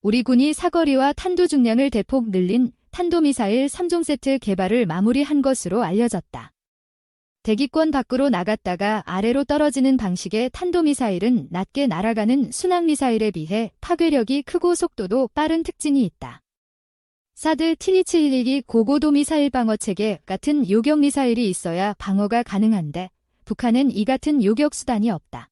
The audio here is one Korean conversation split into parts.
우리 군이 사거리와 탄도 중량을 대폭 늘린 탄도미사일 3종 세트 개발을 마무리한 것으로 알려졌다. 대기권 밖으로 나갔다가 아래로 떨어지는 방식의 탄도미사일은 낮게 날아가는 순항미사일에 비해 파괴력이 크고 속도도 빠른 특징이 있다. 사드 TD-712 고고도 미사일 방어체계 같은 요격 미사일이 있어야 방어가 가능한데 북한은 이 같은 요격 수단이 없다.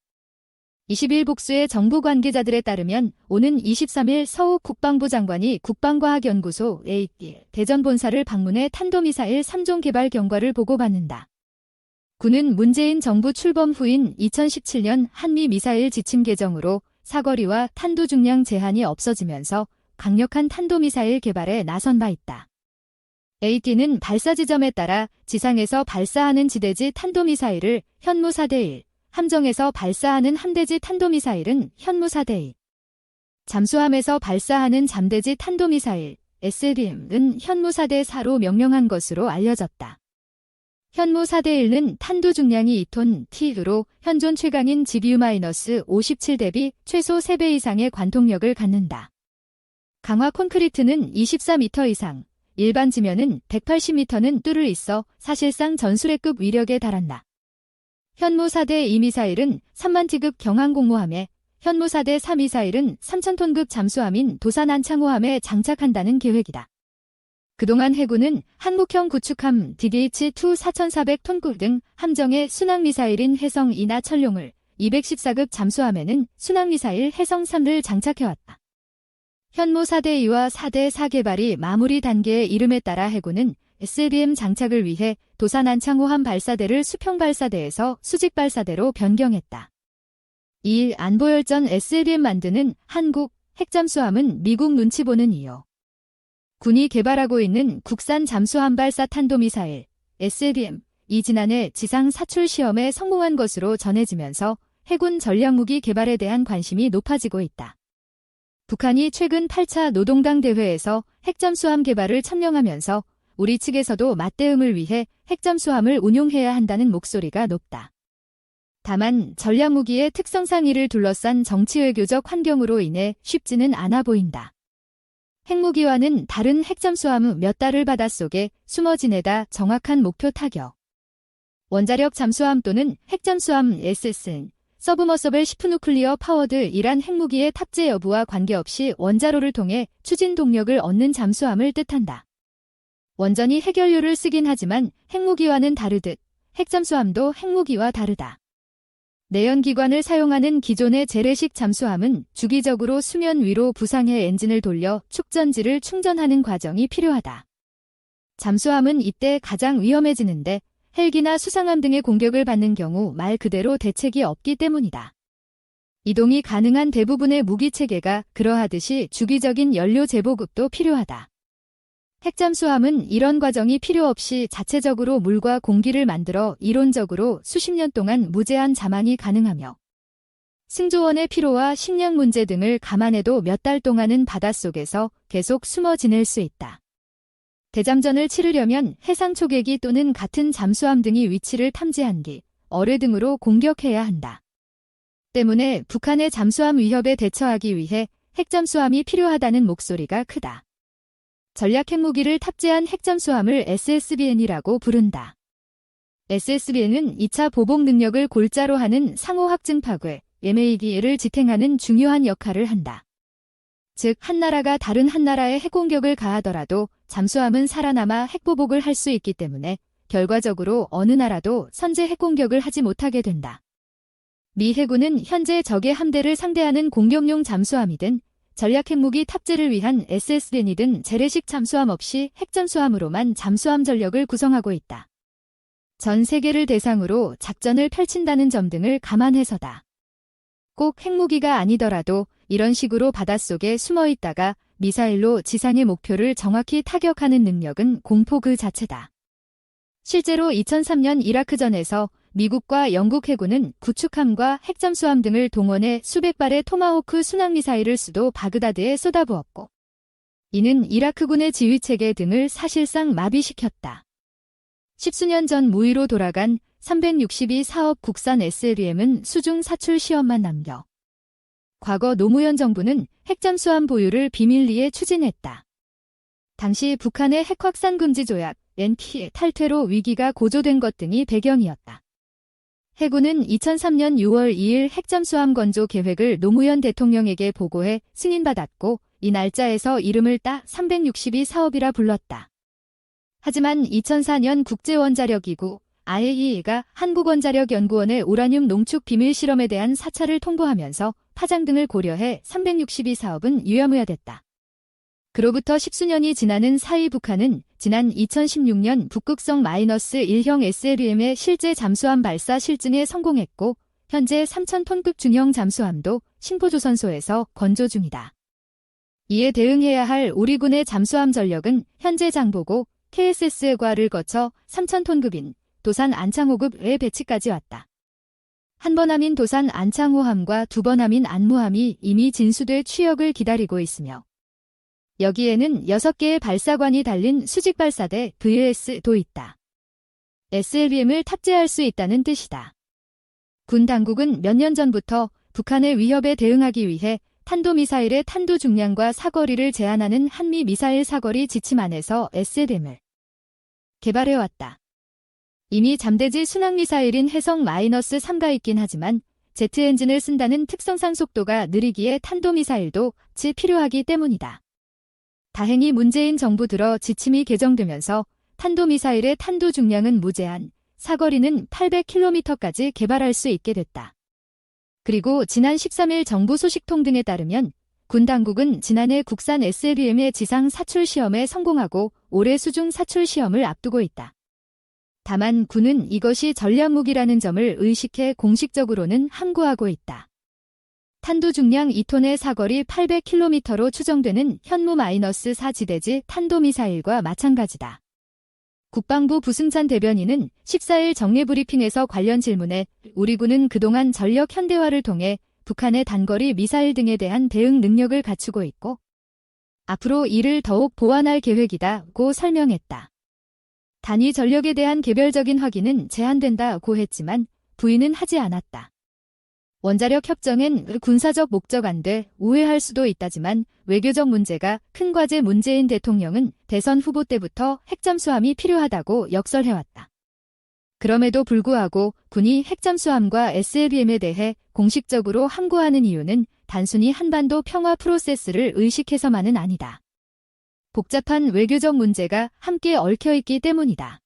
20일 복수의 정부 관계자들에 따르면 오는 23일 서욱 국방부 장관이 국방과학연구소 A1 대전 본사를 방문해 탄도미사일 3종 개발 경과를 보고받는다. 군은 문재인 정부 출범 후인 2017년 한미 미사일 지침 개정으로 사거리와 탄도 중량 제한이 없어지면서 강력한 탄도미사일 개발에 나선 바 있다. AT는 발사 지점에 따라 지상에서 발사하는 지대지 탄도미사일을 현무 4대1, 함정에서 발사하는 함대지 탄도미사일은 현무 4대2, 잠수함에서 발사하는 잠대지 탄도미사일 SLBM은 현무 4대4로 명명한 것으로 알려졌다. 현무 4대1은 탄도 중량이 2톤 T으로 현존 최강인 GBU-57 대비 최소 3배 이상의 관통력을 갖는다. 강화 콘크리트는 24m 이상, 일반 지면은 180m는 뚫을 있어 사실상 전술핵급 위력에 달한다. 현무 4대2 미사일은 3만티급 경항공모함에, 현무 4대4 미사일은 3000톤급 잠수함인 도산 안창호함에 장착한다는 계획이다. 그동안 해군은 항목형 구축함 DDH-2 4400톤급 등 함정의 순항미사일인 해성2나 천룡을, 214급 잠수함에는 순항미사일 해성3를 장착해왔다. 현무 4대2와 4대4 개발이 마무리 단계에 이름에 따라 해군은 SLBM 장착을 위해 도산 안창호함 발사대를 수평발사대에서 수직발사대로 변경했다. 2일 안보열전 SLBM 만드는 한국 핵잠수함은 미국 눈치 보는 이유. 군이 개발하고 있는 국산 잠수함 발사 탄도미사일 SLBM이 지난해 지상 사출 시험에 성공한 것으로 전해지면서 해군 전략무기 개발에 대한 관심이 높아지고 있다. 북한이 최근 8차 노동당 대회에서 핵잠수함 개발을 천명하면서 우리 측에서도 맞대응을 위해 핵잠수함을 운용해야 한다는 목소리가 높다. 다만 전략무기의 특성상 이를 둘러싼 정치외교적 환경으로 인해 쉽지는 않아 보인다. 핵무기와는 다른 핵잠수함 몇 달을 바닷속에 숨어 지내다 정확한 목표 타격. 원자력 잠수함 또는 핵잠수함 SS는 서브머서벨 시프누클리어 파워드 이란 핵무기의 탑재 여부와 관계없이 원자로를 통해 추진 동력을 얻는 잠수함을 뜻한다. 원전이 핵연료를 쓰긴 하지만 핵무기와는 다르듯 핵잠수함도 핵무기와 다르다. 내연기관을 사용하는 기존의 재래식 잠수함은 주기적으로 수면 위로 부상해 엔진을 돌려 축전지를 충전하는 과정이 필요하다. 잠수함은 이때 가장 위험해지는데 헬기나 수상함 등의 공격을 받는 경우 말 그대로 대책이 없기 때문이다. 이동이 가능한 대부분의 무기체계가 그러하듯이 주기적인 연료 재보급도 필요하다. 핵잠수함은 이런 과정이 필요 없이 자체적으로 물과 공기를 만들어 이론적으로 수십 년 동안 무제한 잠항이 가능하며 승조원의 피로와 식량 문제 등을 감안해도 몇 달 동안은 바닷속에서 계속 숨어 지낼 수 있다. 대잠전을 치르려면 해상 초계기 또는 같은 잠수함 등이 위치를 탐지한 뒤 어뢰 등으로 공격해야 한다. 때문에 북한의 잠수함 위협에 대처하기 위해 핵잠수함이 필요하다는 목소리가 크다. 전략 핵무기를 탑재한 핵잠수함을 SSBN이라고 부른다. SSBN은 2차 보복 능력을 골자로 하는 상호 확증 파괴, MAD를 지탱하는 중요한 역할을 한다. 즉, 한 나라가 다른 한 나라에 핵공격을 가하더라도 잠수함은 살아남아 핵보복을 할 수 있기 때문에 결과적으로 어느 나라도 선제 핵공격을 하지 못하게 된다. 미 해군은 현재 적의 함대를 상대하는 공격용 잠수함이든 전략 핵무기 탑재를 위한 SSBN이든 재래식 잠수함 없이 핵잠수함으로만 잠수함 전력을 구성하고 있다. 전 세계를 대상으로 작전을 펼친다는 점 등을 감안해서다. 꼭 핵무기가 아니더라도 이런 식으로 바닷속에 숨어 있다가 미사일로 지상의 목표를 정확히 타격하는 능력은 공포 그 자체다. 실제로 2003년 이라크전에서 미국과 영국 해군은 구축함과 핵잠수함 등을 동원해 수백 발의 토마호크 순항미사일을 수도 바그다드에 쏟아부었고 이는 이라크군의 지휘체계 등을 사실상 마비시켰다. 십수년 전 무위로 돌아간 362사업 국산 SLBM은 수중 사출 시험만 남겨 과거 노무현 정부는 핵잠수함 보유를 비밀리에 추진했다. 당시 북한의 핵확산 금지 조약 NPT 탈퇴로 위기가 고조된 것 등이 배경이었다. 해군은 2003년 6월 2일 핵잠수함 건조 계획을 노무현 대통령에게 보고해 승인받았고 이 날짜에서 이름을 따 362 사업이라 불렀다. 하지만 2004년 국제원자력기구 IAEA가 한국원자력연구원의 우라늄 농축 비밀 실험에 대한 사찰을 통보하면서 파장 등을 고려해 362 사업은 유야무야됐다. 그로부터 십수년이 지나는 사이 북한은 지난 2016년 북극성 -1형 SLBM의 실제 잠수함 발사 실증에 성공했고 현재 3,000톤급 중형 잠수함도 신포조선소에서 건조 중이다. 이에 대응해야 할 우리 군의 잠수함 전력은 현재 장보고 KSS과를 거쳐 3,000톤급인 도산 안창호급의 배치까지 왔다. 한 번 함인 도산 안창호함과 두 번 함인 안무함이 이미 진수돼 취역을 기다리고 있으며 여기에는 6개의 발사관이 달린 수직발사대 VS도 있다. SLBM을 탑재할 수 있다는 뜻이다. 군 당국은 몇 년 전부터 북한의 위협에 대응하기 위해 탄도미사일의 탄도 중량과 사거리를 제한하는 한미 미사일 사거리 지침안에서 SLBM을 개발해왔다. 이미 잠대지 순항미사일인 해성 -3가 있긴 하지만 제트 엔진을 쓴다는 특성상 속도가 느리기에 탄도미사일도 같이 필요하기 때문이다. 다행히 문재인 정부 들어 지침이 개정되면서 탄도미사일의 탄도 중량은 무제한, 사거리는 800km까지 개발할 수 있게 됐다. 그리고 지난 13일 정부 소식통 등에 따르면 군 당국은 지난해 국산 SLBM의 지상 사출 시험에 성공하고 올해 수중 사출 시험을 앞두고 있다. 다만 군은 이것이 전략무기라는 점을 의식해 공식적으로는 함구하고 있다. 탄도 중량 2톤의 사거리 800km로 추정되는 현무 -4 지대지 탄도미사일과 마찬가지다. 국방부 부승찬 대변인은 14일 정례브리핑에서 관련 질문에 우리 군은 그동안 전력 현대화를 통해 북한의 단거리 미사일 등에 대한 대응 능력을 갖추고 있고 앞으로 이를 더욱 보완할 계획이다고 설명했다. 단위 전력에 대한 개별적인 확인은 제한된다고 했지만 부인은 하지 않았다. 원자력 협정엔 군사적 목적 안 돼 오해할 수도 있다지만 외교적 문제가 큰 과제 문재인 대통령은 대선 후보 때부터 핵잠수함이 필요하다고 역설해왔다. 그럼에도 불구하고 군이 핵잠수함과 SLBM에 대해 공식적으로 함구하는 이유는 단순히 한반도 평화 프로세스를 의식해서만은 아니다. 복잡한 외교적 문제가 함께 얽혀있기 때문이다.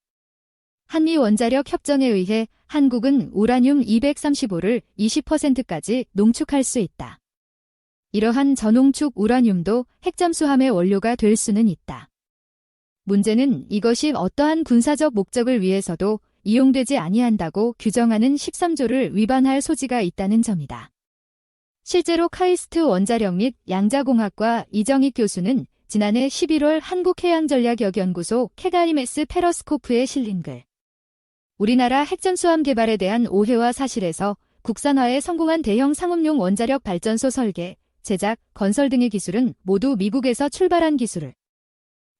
한미 원자력 협정에 의해 한국은 우라늄 235를 20%까지 농축할 수 있다. 이러한 저농축 우라늄도 핵잠수함의 원료가 될 수는 있다. 문제는 이것이 어떠한 군사적 목적을 위해서도 이용되지 아니한다고 규정하는 13조를 위반할 소지가 있다는 점이다. 실제로 카이스트 원자력 및 양자공학과 이정익 교수는 지난해 11월 한국해양전략연구소 캐가이메스 페러스코프에 실린 글 우리나라 핵잠수함 개발에 대한 오해와 사실에서 국산화에 성공한 대형 상업용 원자력 발전소 설계, 제작, 건설 등의 기술은 모두 미국에서 출발한 기술을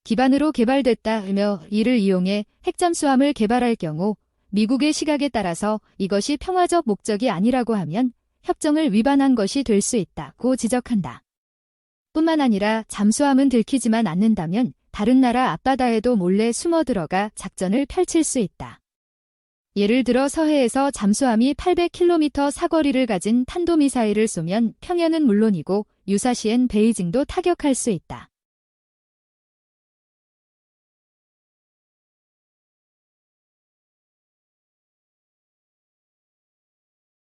기반으로 개발됐다며 이를 이용해 핵잠수함을 개발할 경우 미국의 시각에 따라서 이것이 평화적 목적이 아니라고 하면 협정을 위반한 것이 될 수 있다고 지적한다. 뿐만 아니라 잠수함은 들키지만 않는다면 다른 나라 앞바다에도 몰래 숨어 들어가 작전을 펼칠 수 있다. 예를 들어 서해에서 잠수함이 800km 사거리를 가진 탄도미사일을 쏘면 평양은 물론이고 유사시엔 베이징도 타격할 수 있다.